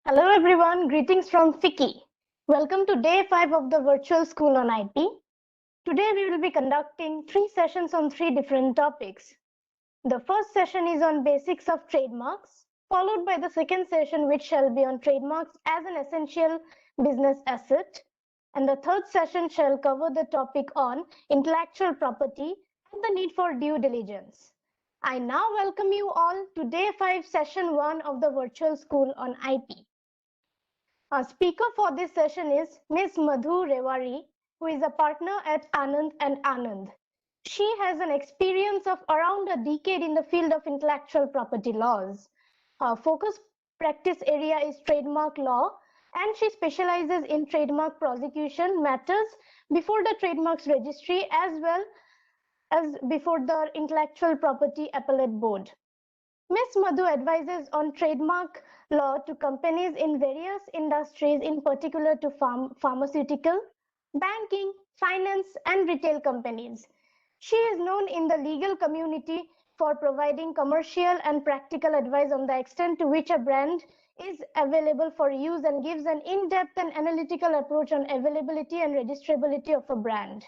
Hello everyone, greetings from FICCI. Welcome to day 5 of the virtual school on IP. Today we will be conducting 3 sessions on 3 different topics. The first session is on basics of trademarks, followed by the second session which shall be on trademarks as an essential business asset. And the third session shall cover the topic on intellectual property and the need for due diligence. I now welcome you all to day 5 session 1 of the virtual school on IP. Our speaker for this session is Ms. Madhu Rewari, who is a partner at Anand and Anand. She has an experience of around a decade in the field of intellectual property laws. Her focus practice area is trademark law, and she specializes in trademark prosecution matters before the Trademarks Registry as well as before the Intellectual Property Appellate Board. Ms. Madhu advises on trademark law to companies in various industries, in particular to pharmaceutical, banking, finance, and retail companies. She is known in the legal community for providing commercial and practical advice on the extent to which a brand is available for use and gives an in-depth and analytical approach on availability and registrability of a brand.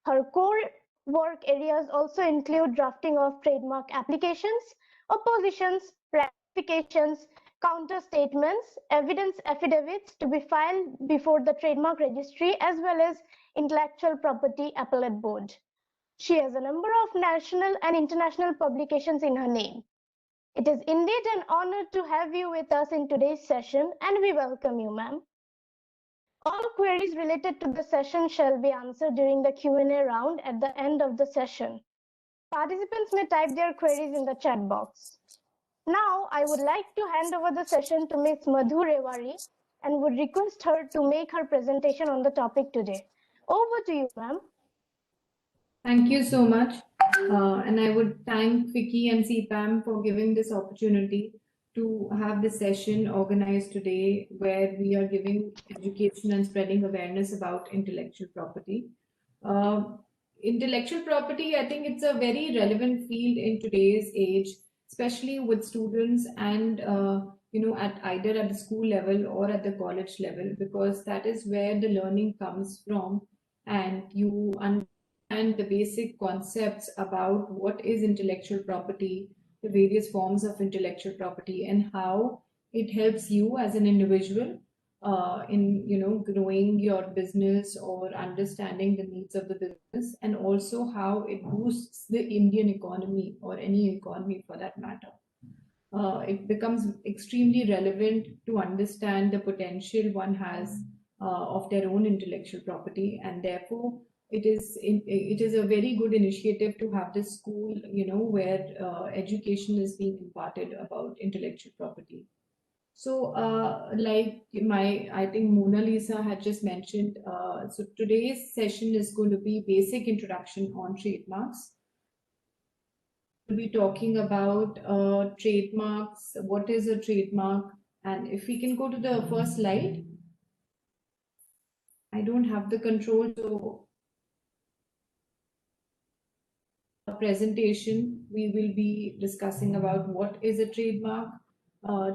Her core work areas also include drafting of trademark applications, oppositions, ratifications, counter statements, evidence affidavits to be filed before the Trademark Registry as well as Intellectual Property Appellate Board. She has a number of national and international publications in her name. It is indeed an honor to have you with us in today's session, and we welcome you, ma'am. All queries related to the session shall be answered during the Q&A round at the end of the session. Participants may type their queries in the chat box. Now, I would like to hand over the session to Ms. Madhu Rewari and would request her to make her presentation on the topic today. Over to you, ma'am. Thank you so much. And I would thank FICCI and CPAM for giving this opportunity to have this session organized today where we are giving education and spreading awareness about intellectual property. Intellectual property, I think it's a very relevant field in today's age, especially with students and at either at the school level or at the college level, because that is where the learning comes from, and you understand the basic concepts about what is intellectual property, the various forms of intellectual property, and how it helps you as an individual in growing your business or understanding the needs of the business, and also how it boosts the Indian economy or any economy for that matter. It becomes extremely relevant to understand the potential one has of their own intellectual property, and therefore it is a very good initiative to have this school, where education is being imparted about intellectual property. So, I think Mona Lisa had just mentioned, so today's session is going to be basic introduction on trademarks. We'll be talking about trademarks, what is a trademark, and if we can go to the first slide. I don't have the control, so presentation, we will be discussing about what is a trademark,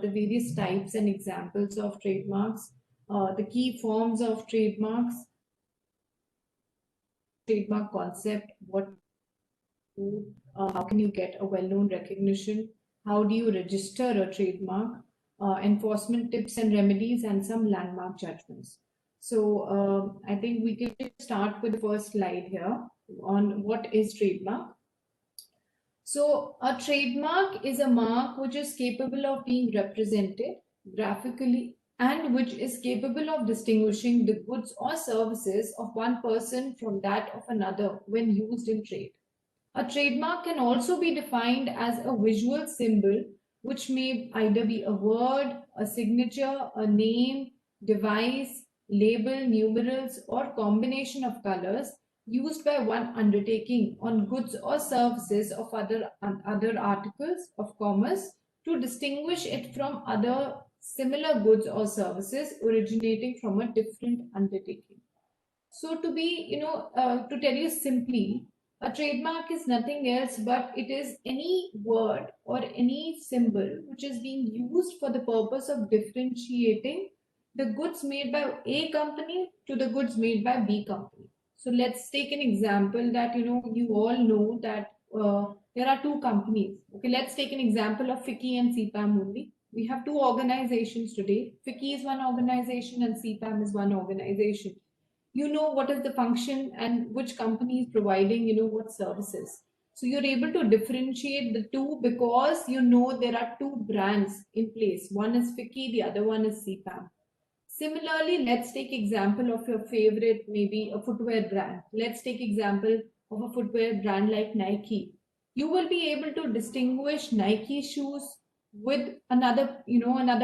the various types and examples of trademarks, the key forms of trademarks, trademark concept, how can you get a well-known recognition, how do you register a trademark, enforcement tips and remedies, and some landmark judgments. So I think we can start with the first slide here on what is trademark. So a trademark is a mark which is capable of being represented graphically and which is capable of distinguishing the goods or services of one person from that of another when used in trade. A trademark can also be defined as a visual symbol which may either be a word, a signature, a name, device, label, numerals, or combination of colors used by one undertaking on goods or services of other articles of commerce to distinguish it from other similar goods or services originating from a different undertaking. So to tell you simply, A trademark is nothing else but it is any word or any symbol which is being used for the purpose of differentiating the goods made by A company to the goods made by B company. So let's take an example that you all know that there are two companies. Okay, let's take an example of FICCI and CPAM only. We have two organizations today. FICCI is one organization and CPAM is one organization. You know what is the function and which company is providing what services. So you're able to differentiate the two because there are two brands in place. One is FICCI, the other one is CPAM. Similarly, let's take example of your favorite, maybe a footwear brand. Let's take example of a footwear brand like Nike. You will be able to distinguish Nike shoes with another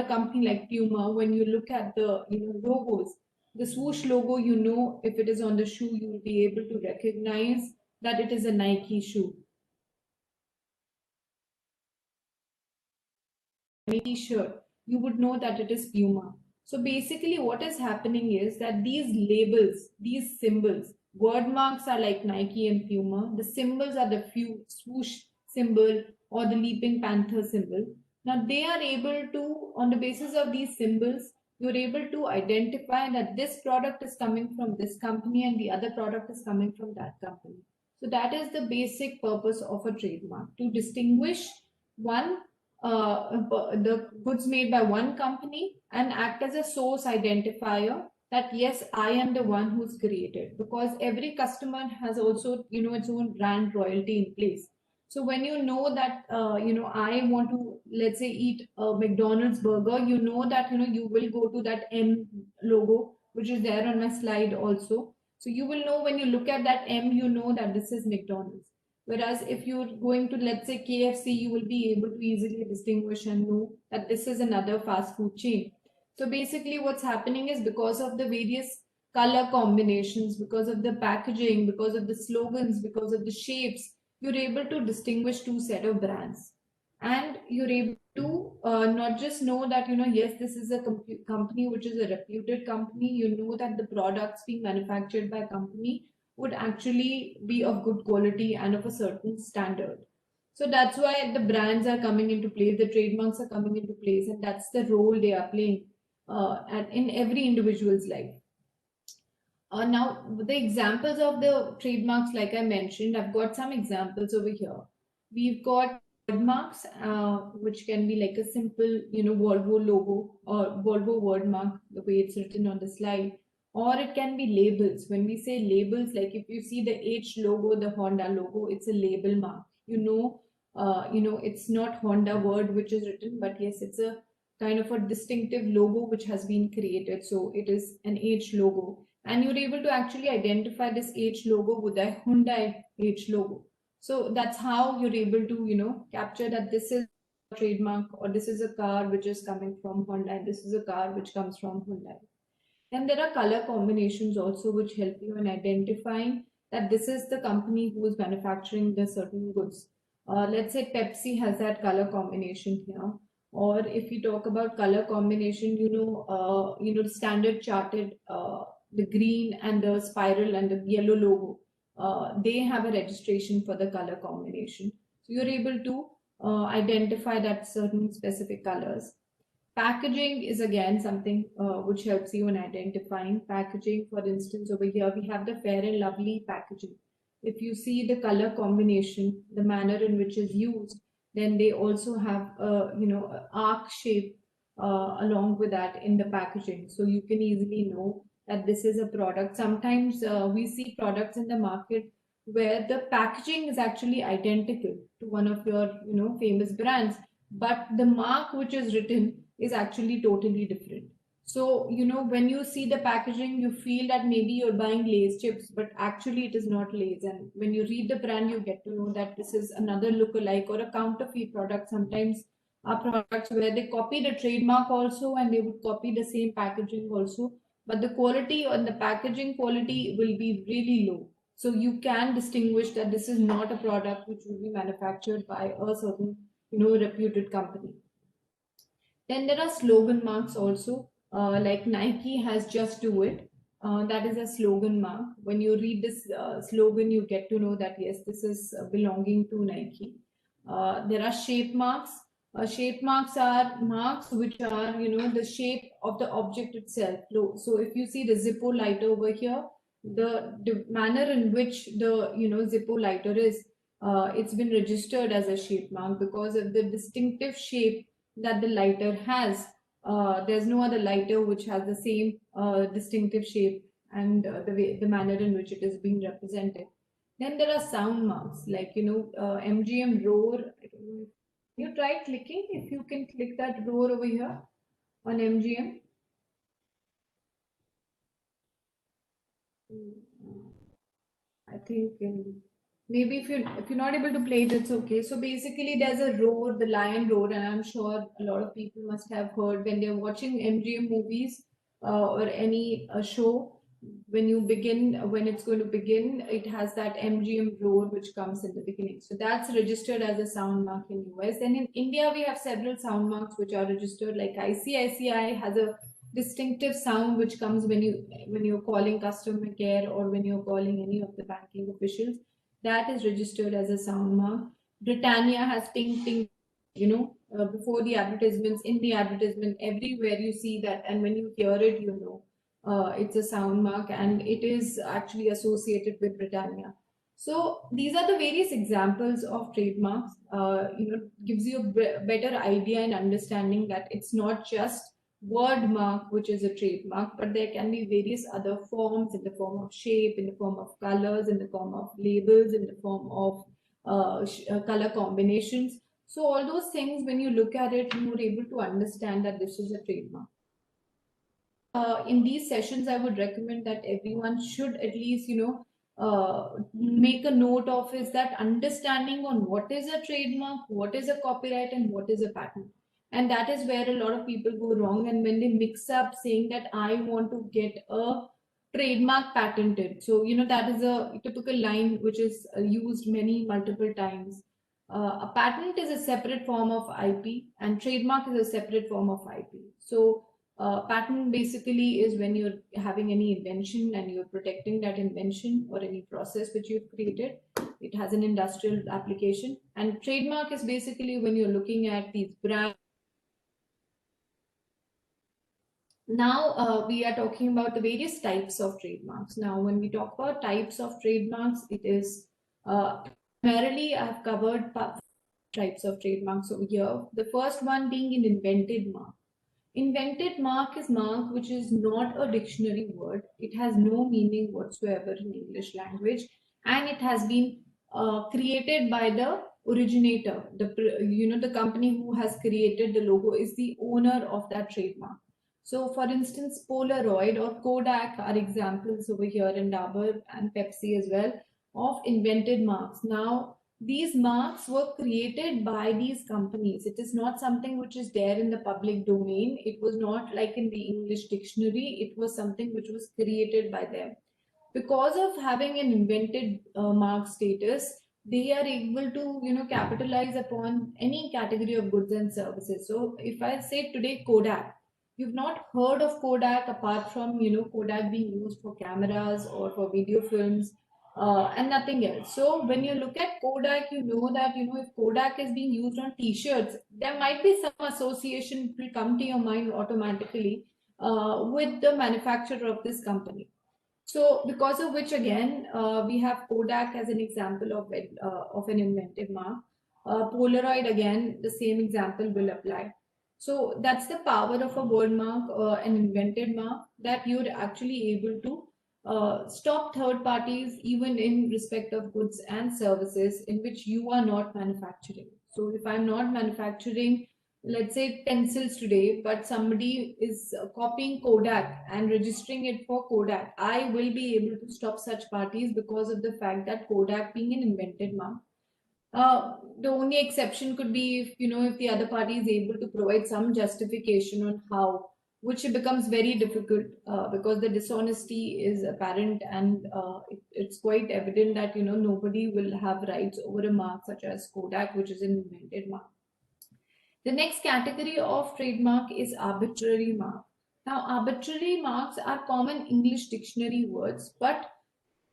company like Puma. When you look at the logos, the swoosh logo, if it is on the shoe, you will be able to recognize that it is a Nike shoe. T-shirt, you would know that it is Puma. So basically what is happening is that these labels, these symbols, word marks are like Nike and Puma. The symbols are the swoosh symbol or the leaping panther symbol. Now they are able to, on the basis of these symbols, you're able to identify that this product is coming from this company and the other product is coming from that company. So that is the basic purpose of a trademark, to distinguish the goods made by one company and act as a source identifier that yes, I am the one who's created, because every customer has also its own brand royalty in place. So when you know that I want to, let's say, eat a McDonald's burger, you know that you will go to that M logo which is there on my slide also. So you will know, when you look at that M, you know that this is McDonald's. Whereas if you're going to, let's say, KFC, you will be able to easily distinguish and know that this is another fast food chain. So basically what's happening is, because of the various color combinations, because of the packaging, because of the slogans, because of the shapes, you're able to distinguish two set of brands. And you're able to not just know that, yes, this is a company which is a reputed company, you know that the products being manufactured by a company would actually be of good quality and of a certain standard. So that's why the brands are coming into place, the trademarks are coming into place, and that's the role they are playing in every individual's life. Now, the examples of the trademarks, like I mentioned, I've got some examples over here. We've got wordmarks, which can be like a simple, Volvo logo or Volvo wordmark, the way it's written on the slide. Or it can be labels. When we say labels, like if you see the H logo, the Honda logo, it's a label mark. It's not Honda word which is written, but yes, it's a kind of a distinctive logo which has been created. So it is an H logo. And you're able to actually identify this H logo with a Hyundai H logo. So that's how you're able to, capture that this is a trademark, or this is a car which is coming from Honda, and this is a car which comes from Hyundai. And there are color combinations also which help you in identifying that this is the company who is manufacturing the certain goods. Let's say Pepsi has that color combination here. Or if you talk about color combination, the Standard Chartered, the green and the spiral and the yellow logo, they have a registration for the color combination. So you're able to identify that certain specific colors. Packaging is again something which helps you in identifying packaging. For instance, over here we have the Fair and Lovely packaging. If you see the color combination, the manner in which is used, then they also have a arc shape along with that in the packaging. So you can easily know that this is a product. Sometimes we see products in the market where the packaging is actually identical to one of your famous brands, but the mark which is written is actually totally different. So, when you see the packaging, you feel that maybe you're buying Lay's chips, but actually it is not Lay's. And when you read the brand, you get to know that this is another lookalike or a counterfeit product. Sometimes are products where they copy the trademark also, and they would copy the same packaging also, but the quality on the packaging quality will be really low. So you can distinguish that this is not a product which will be manufactured by a certain reputed company. Then there are slogan marks also, like Nike has "Just Do It." that is a slogan mark. When you read this slogan, you get to know that yes, this is belonging to Nike. There are shape marks. Shape marks are marks which are, the shape of the object itself. So if you see the Zippo lighter over here, the manner in which the, Zippo lighter is, it's been registered as a shape mark because of the distinctive shape that the lighter has. There's no other lighter which has the same distinctive shape and the manner in which it is being represented. Then there are sound marks like, MGM roar. I don't know if you try clicking, if you can click that roar over here on MGM. I think maybe if you're not able to play it, it's okay. So basically, there's a roar, the lion roar, and I'm sure a lot of people must have heard when they're watching MGM movies or any show. When it's going to begin, it has that MGM roar which comes in the beginning. So that's registered as a sound mark in US. Then in India, we have several sound marks which are registered. Like ICICI has a distinctive sound which comes when you're calling customer care or when you're calling any of the banking officials. That is registered as a sound mark. Britannia has ting ting, before the advertisements, in the advertisement, everywhere you see that, and when you hear it, it's a sound mark, and it is actually associated with Britannia. So these are the various examples of trademarks. Gives you a better idea and understanding that it's not just word mark which is a trademark, but there can be various other forms in the form of shape, in the form of colors, in the form of labels, in the form of color combinations. So all those things, when you look at it, you're able to understand that this is a trademark. In these sessions, I would recommend that everyone should at least, make a note of is that understanding on what is a trademark, what is a copyright, and what is a patent. And that is where a lot of people go wrong. And when they mix up saying that I want to get a trademark patented. So, that is a typical line which is used multiple times. A patent is a separate form of IP, and trademark is a separate form of IP. So, patent basically is when you're having any invention and you're protecting that invention or any process which you've created. It has an industrial application. And trademark is basically when you're looking at these brands. Now we are talking about the various types of trademarks. Now, when we talk about types of trademarks, it is primarily I've covered types of trademarks over here. The first one being an invented mark. Invented mark is mark which is not a dictionary word. It has no meaning whatsoever in English language, and it has been created by the originator. The company who has created the logo is the owner of that trademark. So, for instance, Polaroid or Kodak are examples over here, and Dabur and Pepsi as well, of invented marks. Now, these marks were created by these companies. It is not something which is there in the public domain. It was not like in the English dictionary. It was something which was created by them. Because of having an invented mark status, they are able to, capitalize upon any category of goods and services. So if I say today Kodak, you've not heard of Kodak apart from, Kodak being used for cameras or for video films and nothing else. So when you look at Kodak, you know that, if Kodak is being used on t-shirts, there might be some association will come to your mind automatically with the manufacturer of this company. So because of which, again, we have Kodak as an example of an inventive mark. Polaroid, again, the same example will apply. So that's the power of a word mark, an invented mark, that you're actually able to stop third parties even in respect of goods and services in which you are not manufacturing. So if I'm not manufacturing, let's say pencils today, but somebody is copying Kodak and registering it for Kodak, I will be able to stop such parties because of the fact that Kodak being an invented mark. The only exception could be if the other party is able to provide some justification on how, which becomes very difficult because the dishonesty is apparent, and it's quite evident that nobody will have rights over a mark such as Kodak, which is an invented mark. The next category of trademark is arbitrary mark. Now, arbitrary marks are common English dictionary words, but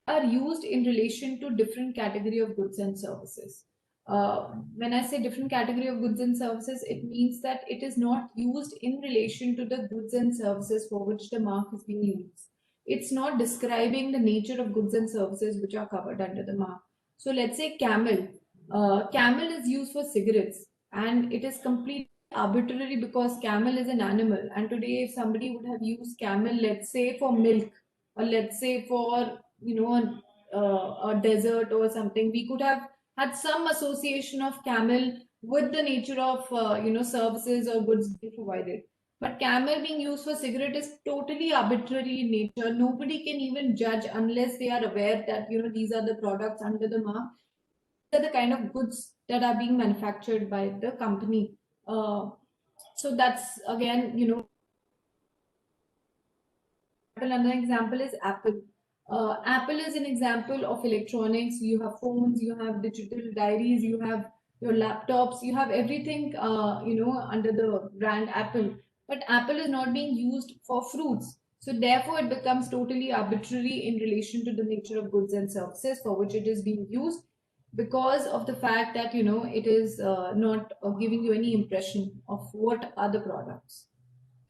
are used in relation to different category of goods and services. When I say different category of goods and services, it means that it is not used in relation to the goods and services for which the mark is being used. It's not describing the nature of goods and services which are covered under the mark. So let's say camel. Camel is used for cigarettes, and it is completely arbitrary because camel is an animal. And today, if somebody would have used camel, let's say for milk, or let's say for a desert or something, we could have had some association of camel with the nature of services or goods being provided. But camel being used for cigarette is totally arbitrary in nature. Nobody can even judge unless they are aware that these are the products under the mark. These are the kind of goods that are being manufactured by the company. So that's again, another example is Apple. Apple is an example of electronics. You have phones, you have digital diaries, you have your laptops, you have everything, under the brand Apple. But Apple is not being used for fruits. So therefore, it becomes totally arbitrary in relation to the nature of goods and services for which it is being used, because of the fact that it is not giving you any impression of what are the products.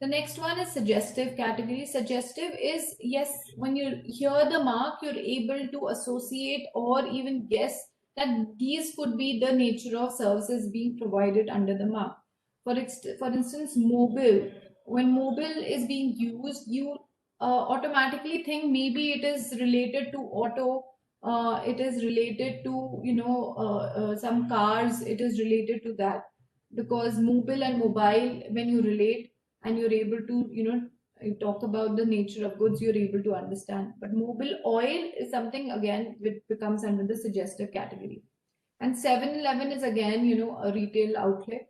The next one is suggestive category. Suggestive is, yes, when you hear the mark, you're able to associate or even guess that these could be the nature of services being provided under the mark. For instance, mobile. When mobile is being used, you automatically think maybe it is related to auto, it is related to, some cars, it is related to that. Because mobile and mobile, when you relate, and you're able to you talk about the nature of goods, you're able to understand. But mobile oil is something again which becomes under the suggestive category. And 7-Eleven is again a retail outlet,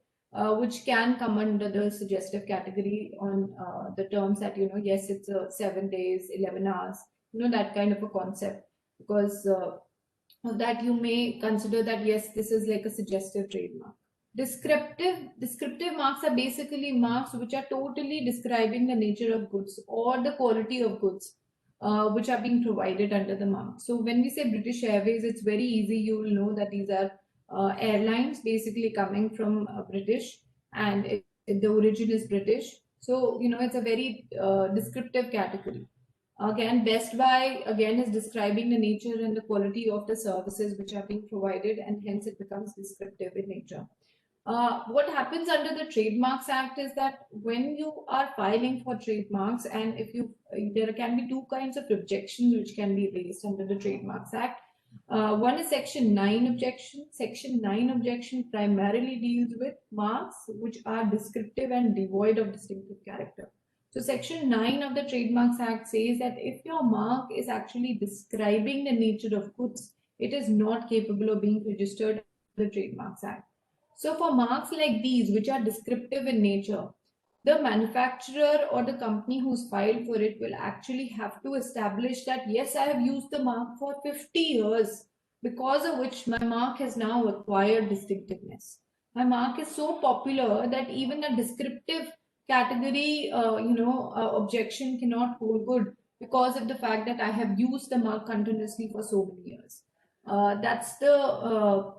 which can come under the suggestive category on the terms that yes, it's 7 days, 11 hours, that kind of a concept. Because of that, you may consider that yes, this is like a suggestive trademark. Descriptive marks are basically marks which are totally describing the nature of goods or the quality of goods which are being provided under the mark. So when we say British Airways, it's very easy. You will know that these are airlines basically coming from British, and the origin is British. So it's a very descriptive category. Again, Best Buy again is describing the nature and the quality of the services which are being provided, and hence it becomes descriptive in nature. What happens under the Trademarks Act is that when you are filing for trademarks, and if there can be two kinds of objections which can be raised under the Trademarks Act. One is Section 9 objection. Section 9 objection primarily deals with marks which are descriptive and devoid of distinctive character. So Section 9 of the Trademarks Act says that if your mark is actually describing the nature of goods, it is not capable of being registered under the Trademarks Act. So for marks like these, which are descriptive in nature, the manufacturer or the company who's filed for it will actually have to establish that, yes, I have used the mark for 50 years, because of which my mark has now acquired distinctiveness. My mark is so popular that even a descriptive category, objection cannot hold good because of the fact that I have used the mark continuously for so many years. That's the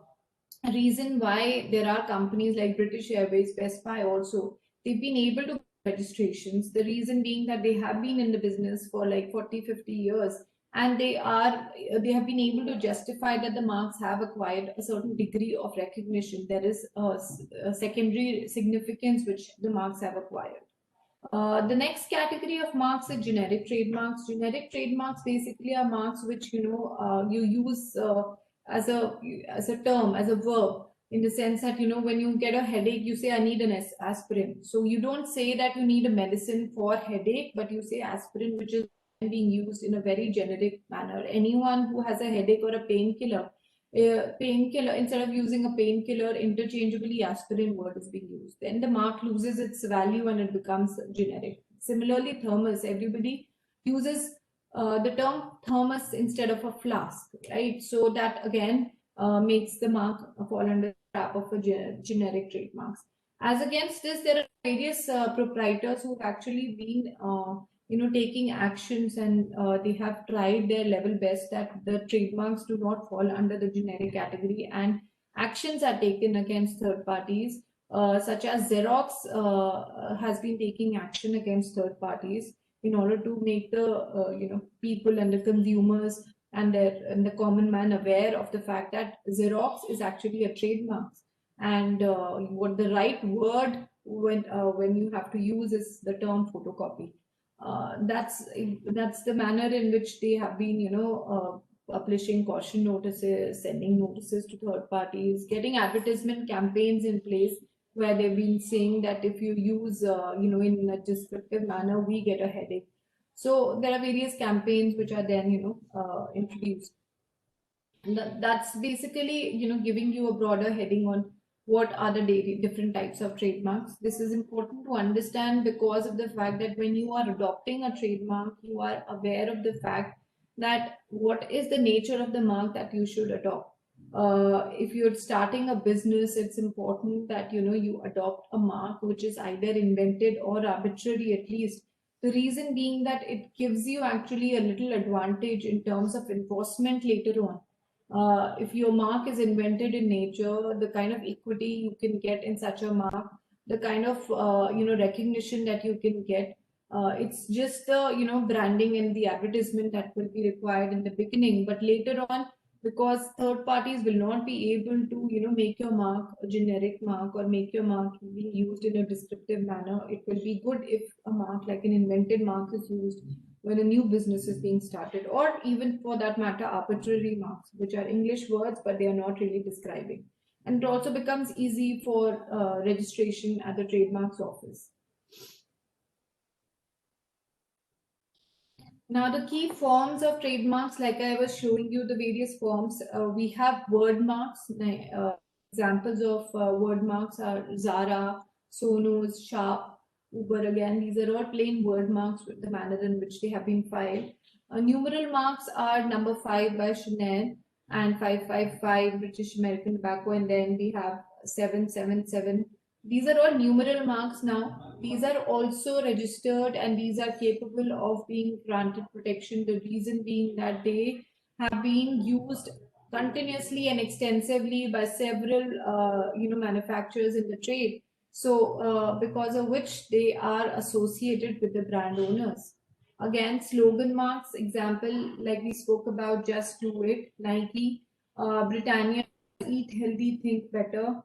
reason why there are companies like British Airways, Best Buy also, they've been able to registrations. The reason being that they have been in the business for like 40, 50 years, and they have been able to justify that the marks have acquired a certain degree of recognition. There is a secondary significance which the marks have acquired. The next category of marks is generic trademarks. Generic trademarks basically are marks which you use as a term, as a verb, in the sense that when you get a headache, you say I need an aspirin. So you don't say that you need a medicine for headache, but you say aspirin, which is being used in a very generic manner. Anyone who has a headache or a painkiller, instead of using a painkiller interchangeably, aspirin word is being used. Then the mark loses its value and it becomes generic. Similarly, thermos, everybody uses the term thermos instead of a flask, right? So that again makes the mark fall under the trap of a generic trademarks. As against this, there are various proprietors who've actually been taking actions, and they have tried their level best that the trademarks do not fall under the generic category, and actions are taken against third parties, such as Xerox has been taking action against third parties in order to make the people and the consumers and the common man aware of the fact that Xerox is actually a trademark, and what the right word when you have to use is the term photocopy. That's the manner in which they have been publishing caution notices, sending notices to third parties, getting advertisement campaigns in place where they've been saying that if you use in a descriptive manner, we get a headache. So there are various campaigns which are then introduced. And that's basically giving you a broader heading on what are the different types of trademarks. This is important to understand because of the fact that when you are adopting a trademark, you are aware of the fact that what is the nature of the mark that you should adopt. If you're starting a business, it's important that you adopt a mark which is either invented or arbitrary at least. The reason being that it gives you actually a little advantage in terms of enforcement later on. If your mark is invented in nature, the kind of equity you can get in such a mark, the kind of recognition that you can get, it's just the branding and the advertisement that will be required in the beginning. But later on, because third parties will not be able to make your mark a generic mark or make your mark being used in a descriptive manner, it will be good if a mark like an invented mark is used when a new business is being started, or even for that matter arbitrary marks, which are English words but they are not really describing. And it also becomes easy for registration at the trademarks office. Now, the key forms of trademarks, like I was showing you the various forms, we have word marks. Examples of word marks are Zara, Sonos, Sharp, Uber. Again, these are all plain word marks with the manner in which they have been filed. Numeral marks are number 5 by Chanel and 555 British American Tobacco, and then we have 777. These are all numeral marks now. These are also registered and these are capable of being granted protection. The reason being that they have been used continuously and extensively by several manufacturers in the trade. So because of which they are associated with the brand owners. Again, slogan marks, example, like we spoke about, Just Do It, Nike, Britannia, Eat Healthy, Think Better,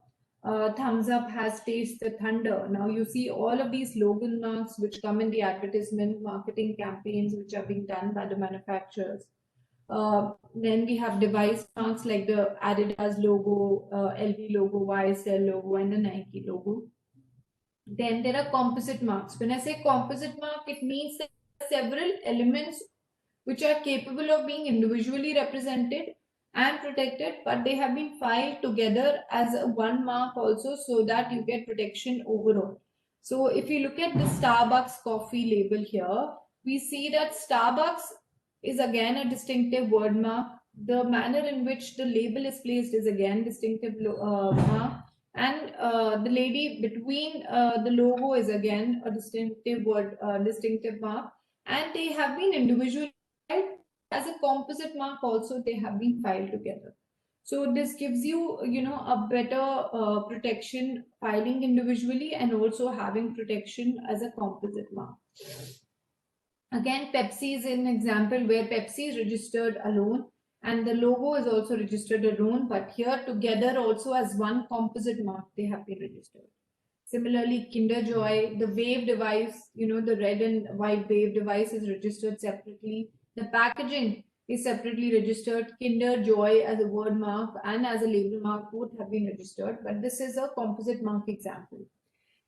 Thumbs Up has Taste the Thunder. Now you see all of these slogan marks which come in the advertisement marketing campaigns which are being done by the manufacturers. Then we have device marks like the Adidas logo, LV logo, YSL logo, and the Nike logo. Then there are composite marks. When I say composite mark, it means that several elements which are capable of being individually represented and protected, but they have been filed together as a one mark also, so that you get protection overall. So if you look at the Starbucks coffee label here, we see that Starbucks is again a distinctive word mark. The manner in which the label is placed is again distinctive mark, and the lady between the logo is again a distinctive word, distinctive mark, and they have been individually as a composite mark also. They have been filed together. So this gives you a better protection filing individually and also having protection as a composite mark. Again, Pepsi is an example where Pepsi is registered alone and the logo is also registered alone, but here together also as one composite mark they have been registered. Similarly, Kinder Joy, the Wave device, the red and white Wave device is registered separately. The packaging is separately registered. Kinder Joy as a word mark and as a label mark both have been registered, but this is a composite mark example.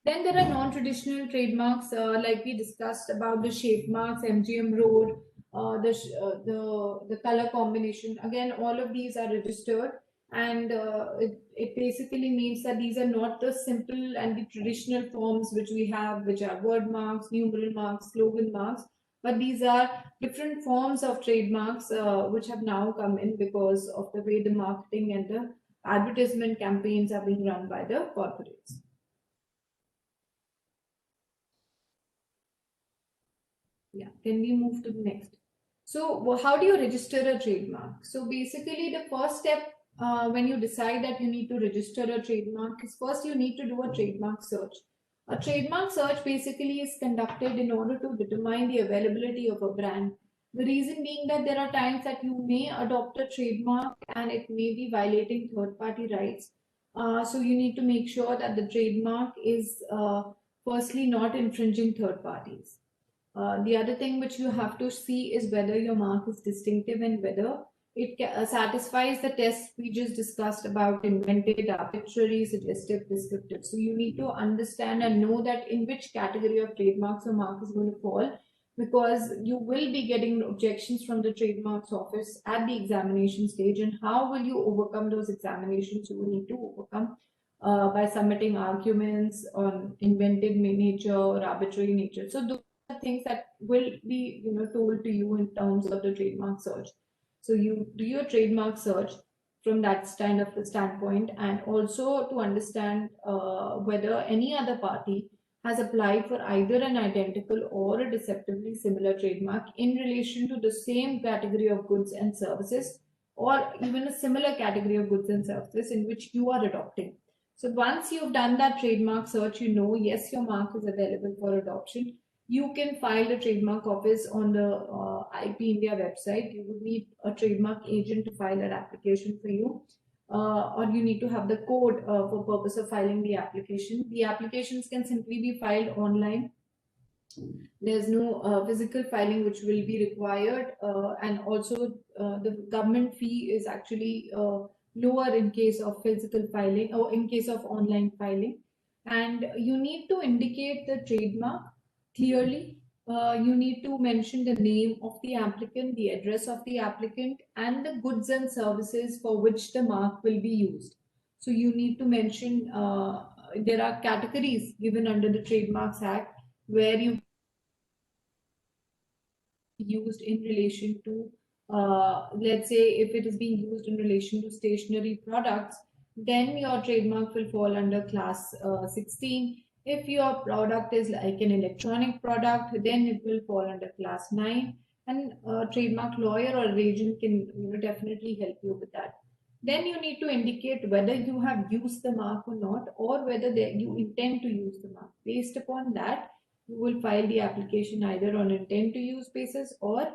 Then there are non-traditional trademarks, like we discussed about the shape marks, MGM Road, the color combination. Again, all of these are registered, and it basically means that these are not the simple and the traditional forms which we have, which are word marks, numeral marks, slogan marks, but these are different forms of trademarks which have now come in because of the way the marketing and the advertisement campaigns are being run by the corporates. Yeah, can we move to the next? So, how do you register a trademark? So, basically, the first step when you decide that you need to register a trademark is first you need to do a trademark search. A trademark search basically is conducted in order to determine the availability of a brand. The reason being that there are times that you may adopt a trademark and it may be violating third party rights. So, you need to make sure that the trademark is firstly not infringing third parties. The other thing which you have to see is whether your mark is distinctive and whether it satisfies the tests we just discussed about invented, arbitrary, suggestive, descriptive. So you need to understand and know that in which category of trademarks your mark is going to fall, because you will be getting objections from the trademarks office at the examination stage. And how will you overcome those examinations? You will need to overcome by submitting arguments on invented nature or arbitrary nature. So things that will be told to you in terms of the trademark search. So you do your trademark search from that kind of a standpoint, and also to understand whether any other party has applied for either an identical or a deceptively similar trademark in relation to the same category of goods and services, or even a similar category of goods and services in which you are adopting. So once you've done that trademark search, yes, your mark is available for adoption. You can file a trademark office on the IP India website. You would need a trademark agent to file an application for you, or you need to have the code for purpose of filing the application. The applications can simply be filed online. There's no physical filing which will be required, and also the government fee is actually lower in case of physical filing or in case of online filing. And you need to indicate the trademark clearly. You need to mention the name of the applicant, the address of the applicant, and the goods and services for which the mark will be used. So you need to mention there are categories given under the Trademarks Act where you used in relation to, let's say, if it is being used in relation to stationery products, then your trademark will fall under class 16. If your product is like an electronic product, then it will fall under class 9. And a trademark lawyer or agent can definitely help you with that. Then you need to indicate whether you have used the mark or not, or whether you intend to use the mark. Based upon that, you will file the application either on intent to use basis or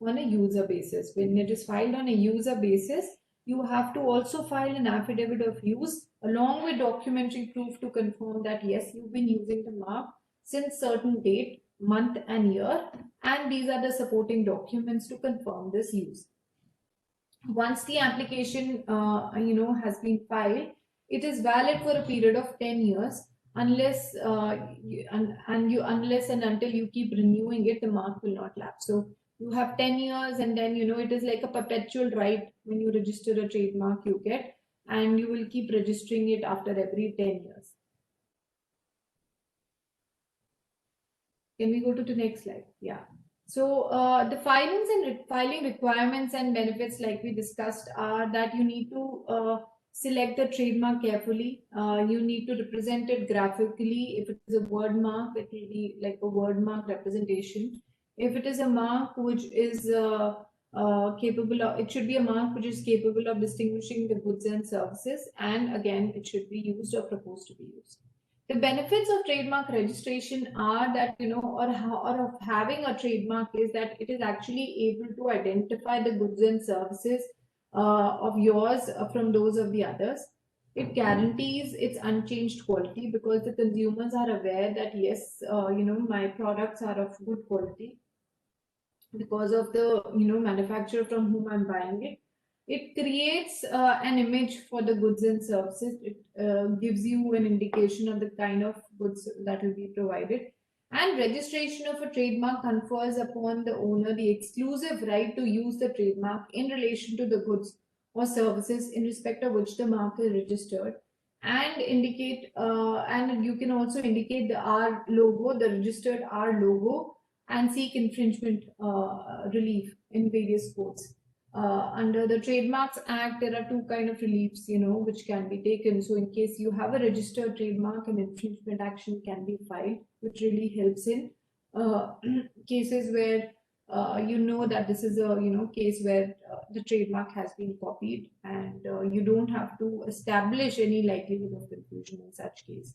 on a user basis. When it is filed on a user basis, you have to also file an affidavit of use along with documentary proof to confirm that yes, you've been using the mark since certain date, month and year, and these are the supporting documents to confirm this use. Once the application has been filed, it is valid for a period of 10 years unless unless and until you keep renewing it, the mark will not lapse. So you have 10 years, and then it is like a perpetual right. When you register a trademark, you get, and you will keep registering it after every 10 years. Can we go to the next slide? Yeah. So the filing requirements and benefits, like we discussed, are that you need to select the trademark carefully. You need to represent it graphically. If it is a word mark, it will be like a word mark representation. If it is a mark which is capable of, it should be a mark which is capable of distinguishing the goods and services, and again, it should be used or proposed to be used. The benefits of trademark registration are that, or of having a trademark is that it is actually able to identify the goods and services of yours from those of the others. It guarantees its unchanged quality because the consumers are aware that yes, my products are of good quality because of the manufacturer from whom I'm buying it. It creates an image for the goods and services. It gives you an indication of the kind of goods that will be provided. And registration of a trademark confers upon the owner the exclusive right to use the trademark in relation to the goods or services in respect of which the mark is registered, and and you can also indicate the R logo, the registered R logo, and seek infringement relief in various courts. Under the Trademarks Act, there are two kind of reliefs, which can be taken. So in case you have a registered trademark, an infringement action can be filed, which really helps in cases where you know that this is a case where the trademark has been copied, and you don't have to establish any likelihood of confusion in such case.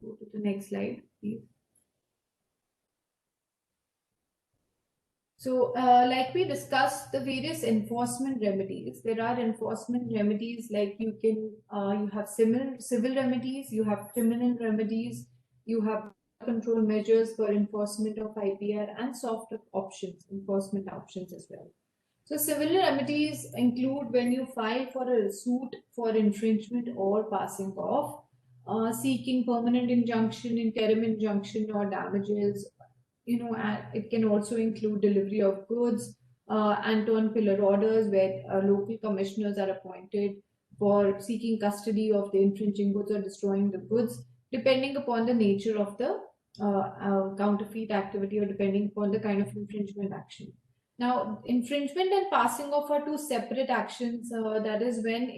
Go to the next slide, please. So, like we discussed, the various enforcement remedies. There are enforcement remedies like you have civil remedies, you have criminal remedies, you have control measures for enforcement of IPR, and soft options, enforcement options as well. So, civil remedies include when you file for a suit for infringement or passing off, seeking permanent injunction, interim injunction, or damages. And it can also include delivery of goods, and turn pillar orders where local commissioners are appointed for seeking custody of the infringing goods or destroying the goods, depending upon the nature of the counterfeit activity or depending upon the kind of infringement action. Now, infringement and passing off are two separate actions. That is, when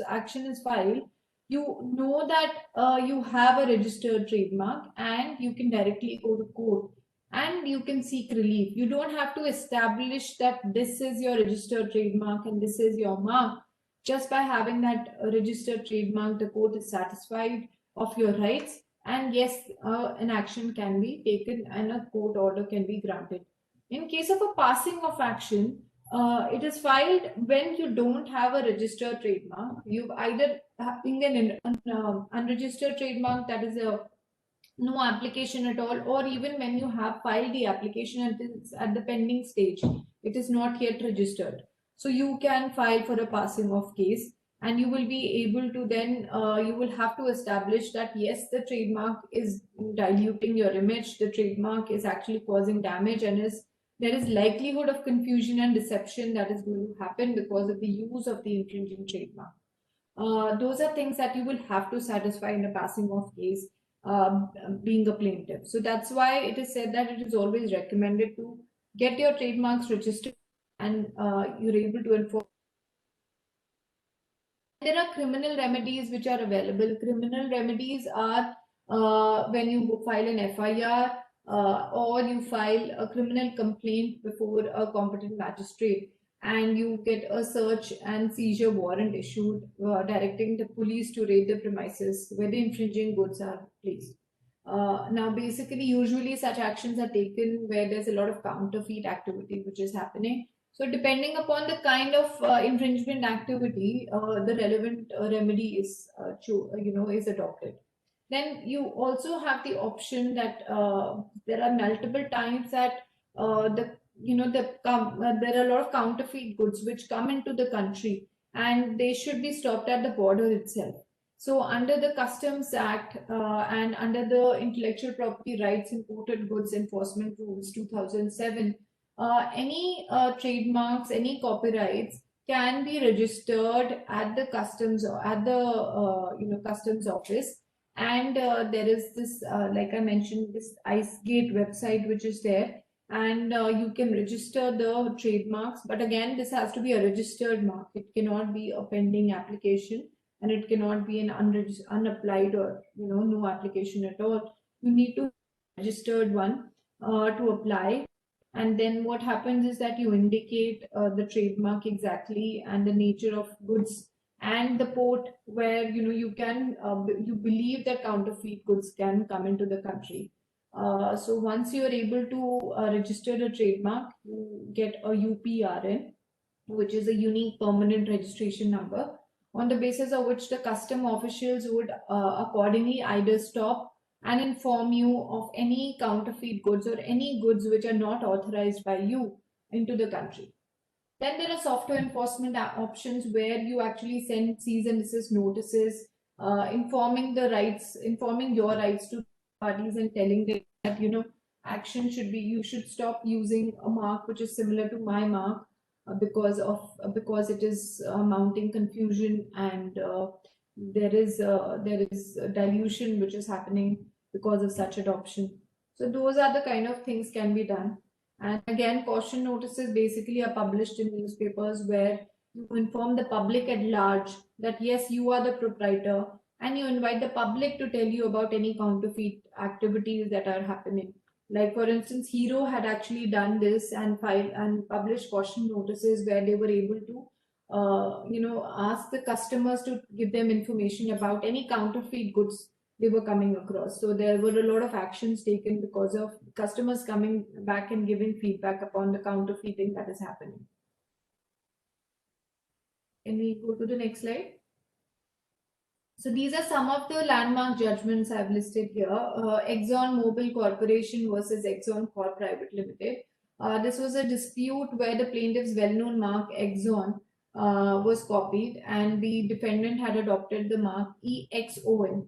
action is filed, you know that you have a registered trademark and you can directly go to court and you can seek relief. You don't have to establish that this is your registered trademark and this is your mark. Just by having that registered trademark, the court is satisfied of your rights, and yes, an action can be taken and a court order can be granted. In case of a passing of action, it is filed when you don't have a registered trademark. You've either having an unregistered trademark, that is a no application at all, or even when you have filed the application and it's at the pending stage, it is not yet registered. So you can file for a passing of case, and you will be able to then you will have to establish that yes, the trademark is diluting your image, the trademark is actually causing damage, and there is likelihood of confusion and deception that is going to happen because of the use of the infringing trademark. Those are things that you will have to satisfy in a passing off case, being a plaintiff. So that's why it is said that it is always recommended to get your trademarks registered, and you're able to enforce. There are criminal remedies which are available. Criminal remedies are when you file an FIR, or you file a criminal complaint before a competent magistrate, and you get a search and seizure warrant issued directing the police to raid the premises where the infringing goods are placed. Now, basically, usually such actions are taken where there's a lot of counterfeit activity which is happening. So, depending upon the kind of infringement activity, the relevant remedy is adopted. Then you also have the option that there are multiple times that there are a lot of counterfeit goods which come into the country, and they should be stopped at the border itself. So under the Customs Act and under the Intellectual Property Rights Imported Goods Enforcement Rules 2007, any trademarks, any copyrights can be registered at the customs or at the customs office. And there is this, like I mentioned, this IceGate website which is there, and you can register the trademarks. But again, this has to be a registered mark. It cannot be a pending application, and it cannot be an unapplied or no application at all. You need to registered one to apply. And then what happens is that you indicate the trademark exactly and the nature of goods and the port where you can you believe that counterfeit goods can come into the country. So once you are able to register a trademark, you get a UPRN, which is a unique permanent registration number, on the basis of which the custom officials would accordingly either stop and inform you of any counterfeit goods or any goods which are not authorized by you into the country. Then there are software enforcement options where you actually send cease and desist notices, informing your rights to parties and telling them that action should be, you should stop using a mark which is similar to my mark because it is mounting confusion, and there is dilution which is happening because of such adoption. So those are the kind of things can be done. And again, caution notices basically are published in newspapers where you inform the public at large that yes, you are the proprietor and you invite the public to tell you about any counterfeit activities that are happening. Like for instance, Hero had actually done this and filed and published caution notices where they were able to ask the customers to give them information about any counterfeit goods they were coming across. So there were a lot of actions taken because of customers coming back and giving feedback upon the counterfeiting that is happening. Can we go to the next slide? So these are some of the landmark judgments I've listed here. Exxon Mobil Corporation versus Exxon Corp Private Limited. This was a dispute where the plaintiff's well-known mark Exxon was copied and the defendant had adopted the mark EXON.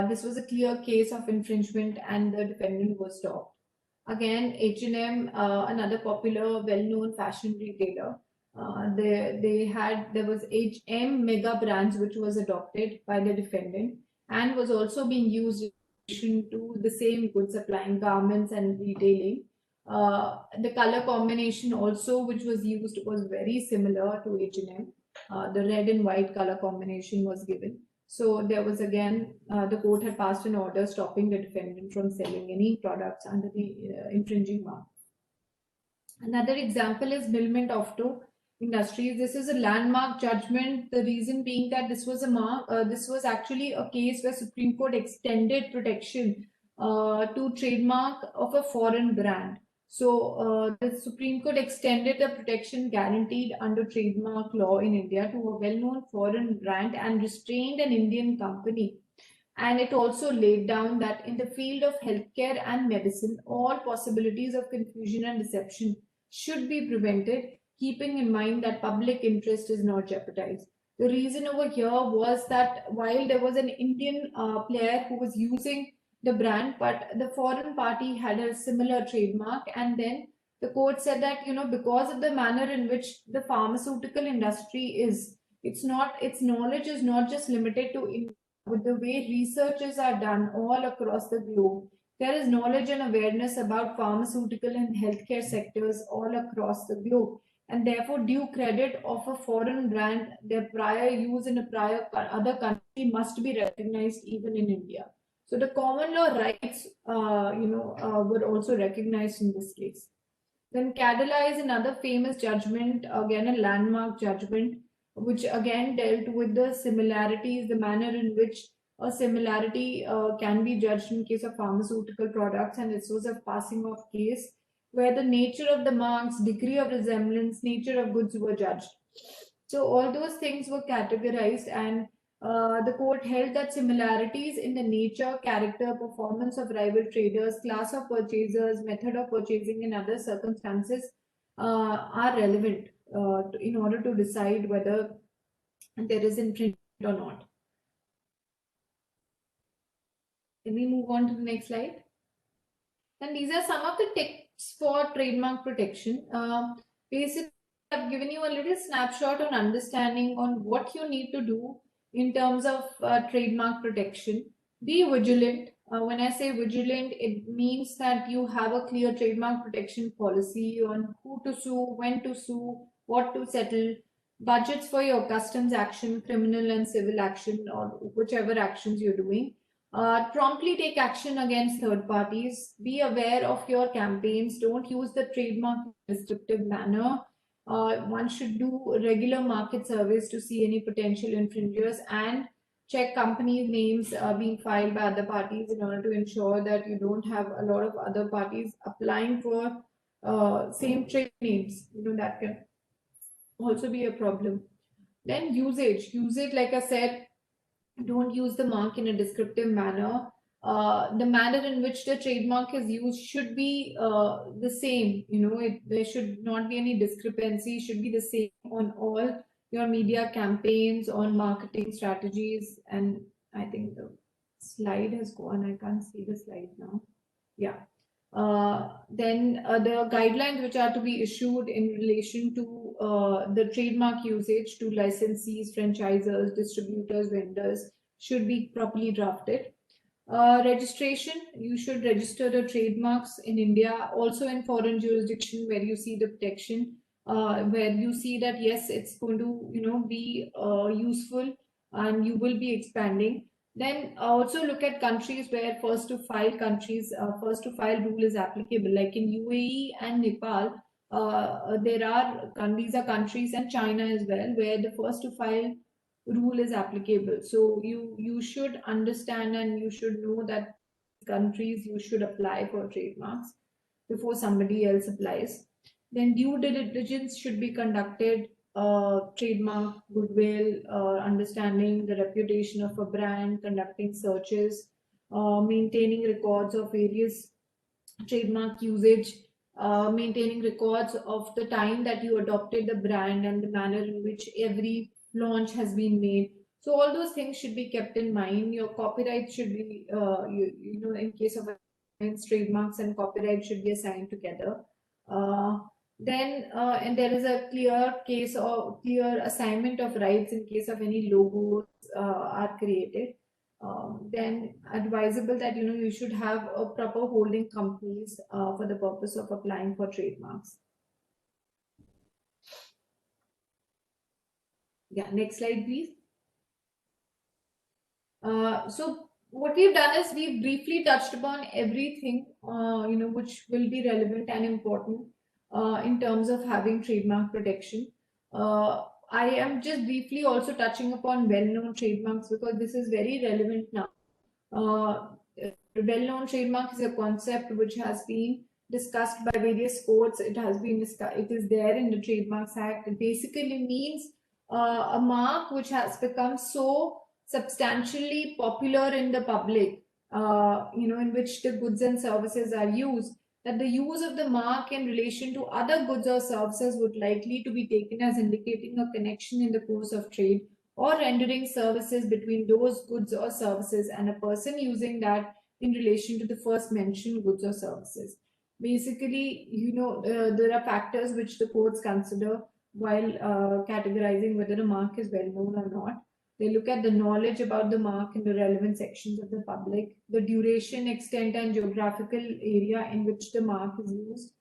This was a clear case of infringement and the defendant was stopped. Again, H&M, another popular well-known fashion retailer. There was HM Mega Brands which was adopted by the defendant and was also being used in relation to the same goods supplying garments and retailing. The color combination also which was used was very similar to H&M. The red and white color combination was given. So there was again, the court had passed an order stopping the defendant from selling any products under the infringing mark. Another example is Milment Auto Industries. This is a landmark judgment. The reason being that this was this was actually a case where Supreme Court extended protection to trademark of a foreign brand. So the Supreme Court extended the protection guaranteed under trademark law in India to a well-known foreign brand and restrained an Indian company. And it also laid down that in the field of healthcare and medicine, all possibilities of confusion and deception should be prevented, keeping in mind that public interest is not jeopardized. The reason over here was that while there was an Indian player who was using the brand, but the foreign party had a similar trademark, and then the court said that because of the manner in which the pharmaceutical industry is, its knowledge is not just limited to India. With the way researches are done all across the globe, there is knowledge and awareness about pharmaceutical and healthcare sectors all across the globe, and therefore due credit of a foreign brand, their prior use in a other country must be recognized even in India. So the common law rights, were also recognized in this case. Then Cadila is another famous judgment, again a landmark judgment, which again dealt with the similarities, the manner in which a similarity can be judged in case of pharmaceutical products, and this was a passing off case where the nature of the marks, degree of resemblance, nature of goods were judged. So all those things were categorized, and the court held that similarities in the nature, character, performance of rival traders, class of purchasers, method of purchasing, and other circumstances are relevant in order to decide whether there is infringement or not. Can we move on to the next slide? And these are some of the tips for trademark protection. Basically, I've given you a little snapshot on understanding on what you need to do in terms of trademark protection. Be vigilant. When I say vigilant, it means that you have a clear trademark protection policy on who to sue, when to sue, what to settle, budgets for your customs action, criminal and civil action, or whichever actions you're doing. Promptly take action against third parties. Be aware of your campaigns. Don't use the trademark in a descriptive manner. One should do regular market surveys to see any potential infringers and check company names being filed by other parties in order to ensure that you don't have a lot of other parties applying for same trade names. That can also be a problem. Then usage, like I said, don't use the mark in a descriptive manner. The manner in which the trademark is used should be the same. There should not be any discrepancy. It should be the same on all your media campaigns, on marketing strategies. And I think the slide has gone. I can't see the slide now. Yeah. Then the guidelines which are to be issued in relation to the trademark usage to licensees, franchisors, distributors, vendors should be properly drafted. Registration, you should register the trademarks in India, also in foreign jurisdiction where you see the protection, where you see that yes, it's going to be useful and you will be expanding. Then also look at countries where first to file rule is applicable, like in UAE and Nepal. These are countries, and China as well, where the first to file rule is applicable. So you should understand and you should know that countries you should apply for trademarks before somebody else applies. Then due diligence should be conducted, trademark, goodwill, understanding the reputation of a brand, conducting searches, maintaining records of various trademark usage, maintaining records of the time that you adopted the brand and the manner in which every launch has been made. So all those things should be kept in mind. Your copyright should be, in case of trademarks and copyright should be assigned together. And there is a clear assignment of rights in case of any logos are created. Then advisable that you should have a proper holding companies for the purpose of applying for trademarks. Yeah, next slide, please. So what we've done is we've briefly touched upon everything which will be relevant and important in terms of having trademark protection. I am just briefly also touching upon well-known trademarks because this is very relevant now. Well-known trademark is a concept which has been discussed by various courts. It is there in the Trademarks Act. It basically means a mark which has become so substantially popular in the public, in which the goods and services are used, that the use of the mark in relation to other goods or services would likely to be taken as indicating a connection in the course of trade or rendering services between those goods or services and a person using that in relation to the first mentioned goods or services. Basically, there are factors which the courts consider while categorizing whether a mark is well known or not. They look at the knowledge about the mark in the relevant sections of the public, the duration, extent, and geographical area in which the mark is used,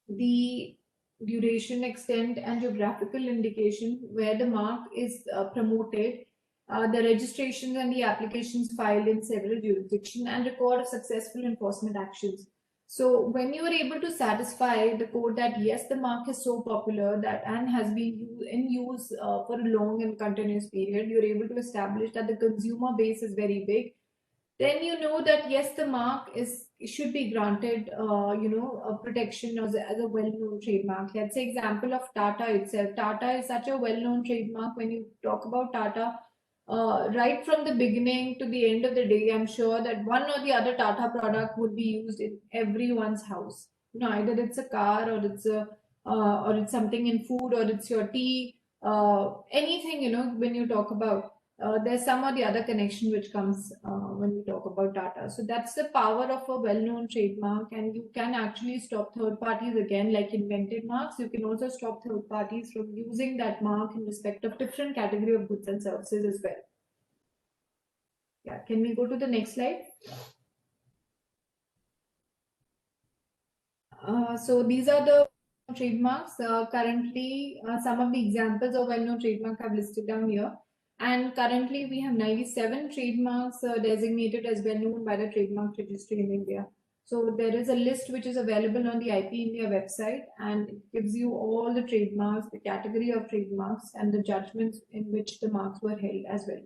the duration, extent, and geographical indication where the mark is promoted, the registrations and the applications filed in several jurisdictions, and record of successful enforcement actions. So when you are able to satisfy the court that yes, the mark is so popular that and has been in use for a long and continuous period, you're able to establish that the consumer base is very big, then you know that yes, the mark should be granted a protection as a well-known trademark. Let's say example of Tata itself. Tata is such a well-known trademark. When you talk about Tata, right from the beginning to the end of the day, I'm sure that one or the other Tata product would be used in everyone's house. Either it's a car or it's something in food or it's your tea, anything, when you talk about, there's some or the other connection which comes when we talk about Tata. So that's the power of a well-known trademark, and you can actually stop third parties again, like invented marks. You can also stop third parties from using that mark in respect of different category of goods and services as well. Yeah, can we go to the next slide? So these are the trademarks. Currently, some of the examples of well-known trademark I've listed down here. And currently, we have 97 trademarks designated as well-known by the Trademark Registry in India. So there is a list which is available on the IP India website, and it gives you all the trademarks, the category of trademarks, and the judgments in which the marks were held as well.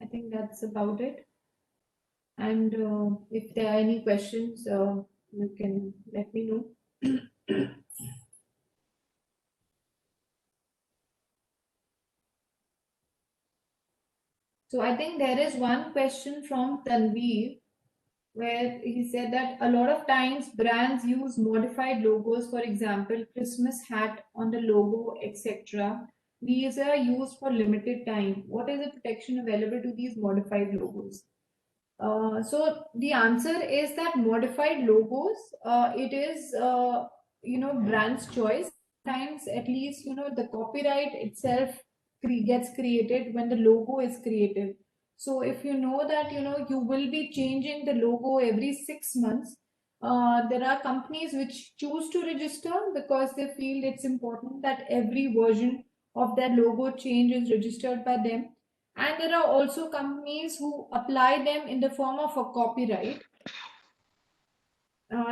I think that's about it. And if there are any questions, you can let me know. So I think there is one question from Tanveer where he said that a lot of times brands use modified logos, for example, Christmas hat on the logo, etc. These are used for limited time. What is the protection available to these modified logos? So the answer is that modified logos, it is brand's choice. Sometimes at least the copyright itself gets created when the logo is created. So if you know that you will be changing the logo every 6 months, there are companies which choose to register because they feel it's important that every version of their logo change is registered by them. And there are also companies who apply them in the form of a copyright.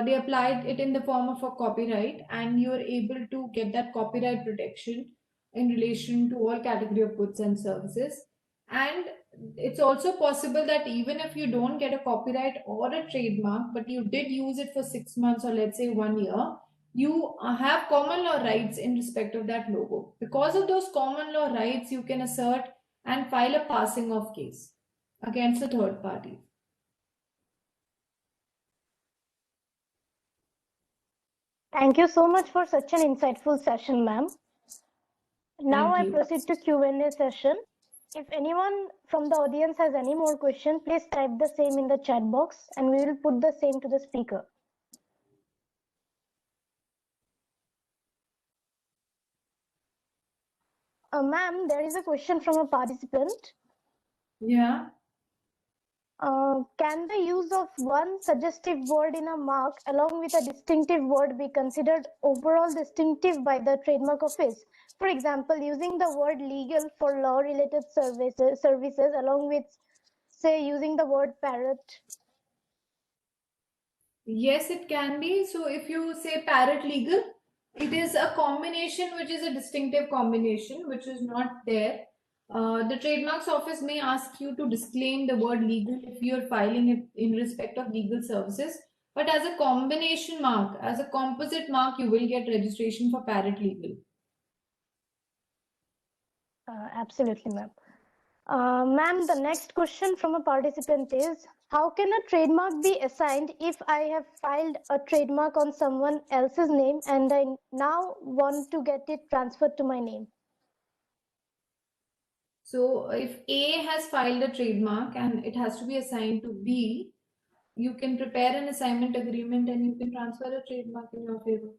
They applied it in the form of a copyright, and you are able to get that copyright protection in relation to all category of goods and services. And it's also possible that even if you don't get a copyright or a trademark, but you did use it for 6 months or let's say 1 year, you have common law rights in respect of that logo. Because of those common law rights, you can assert and file a passing of case against a third party. Thank you so much for such an insightful session, ma'am. Now I Thank you. proceed to Q&A session. If anyone from the audience has any more question, please type the same in the chat box and we will put the same to the speaker. Ma'am, there is a question from a participant. Yeah. Can the use of one suggestive word in a mark along with a distinctive word be considered overall distinctive by the trademark office? For example, using the word legal for law-related services along with, say, using the word parrot. Yes, it can be. So if you say parrot legal, it is a combination which is a distinctive combination which is not there. The trademarks office may ask you to disclaim the word legal if you are filing it in respect of legal services. But as a combination mark, as a composite mark, you will get registration for parrot legal. Absolutely, ma'am. Ma'am, the next question from a participant is, how can a trademark be assigned if I have filed a trademark on someone else's name and I now want to get it transferred to my name? So if A has filed a trademark and it has to be assigned to B, you can prepare an assignment agreement and you can transfer a trademark in your favor.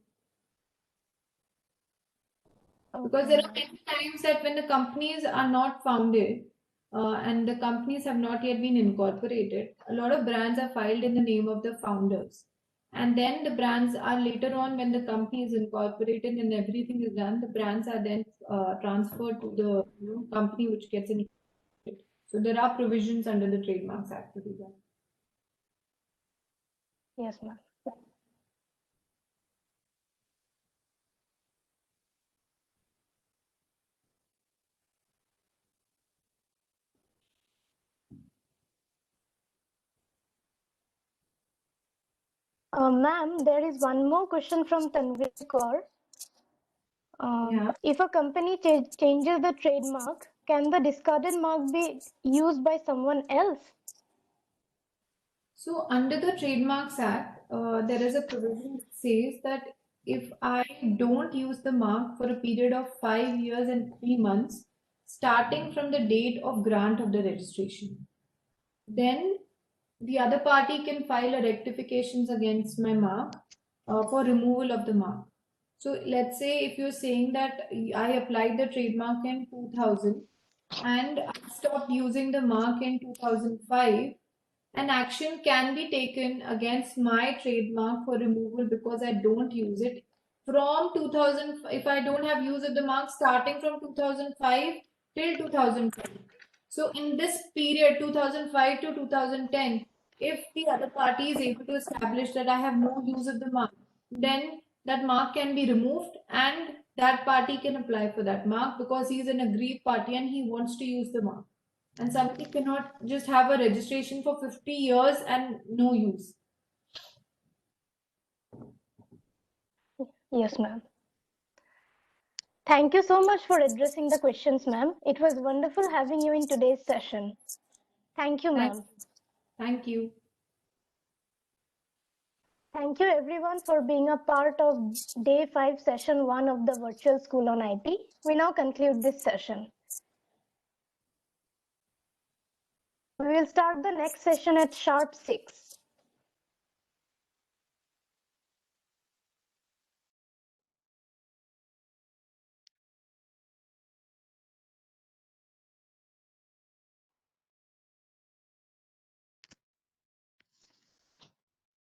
Because there are many times that when the companies are not founded and the companies have not yet been incorporated, a lot of brands are filed in the name of the founders. And then the brands are later on, when the company is incorporated and everything is done, the brands are then transferred to the company which gets incorporated. So there are provisions under the Trademarks Act to do that. Yes, ma'am. Ma'am, there is one more question from Tanvir Kaur. Yeah. If a company changes the trademark, can the discarded mark be used by someone else? So under the Trademarks Act, there is a provision that says that if I don't use the mark for a period of 5 years and 3 months, starting from the date of grant of the registration, then the other party can file a rectifications against my mark for removal of the mark. So let's say if you're saying that I applied the trademark in 2000 and I stopped using the mark in 2005, an action can be taken against my trademark for removal because I don't use it from 2000. If I don't have use of the mark starting from 2005 till 2010. So in this period, 2005 to 2010, if the other party is able to establish that I have no use of the mark, then that mark can be removed and that party can apply for that mark because he is an aggrieved party and he wants to use the mark. And somebody cannot just have a registration for 50 years and no use. Yes, ma'am. Thank you so much for addressing the questions, ma'am. It was wonderful having you in today's session. Thank you, ma'am. Thank you. Thank you everyone for being a part of day 5, session 1 of the virtual school on IT. We now conclude this session. We will start the next session at sharp 6.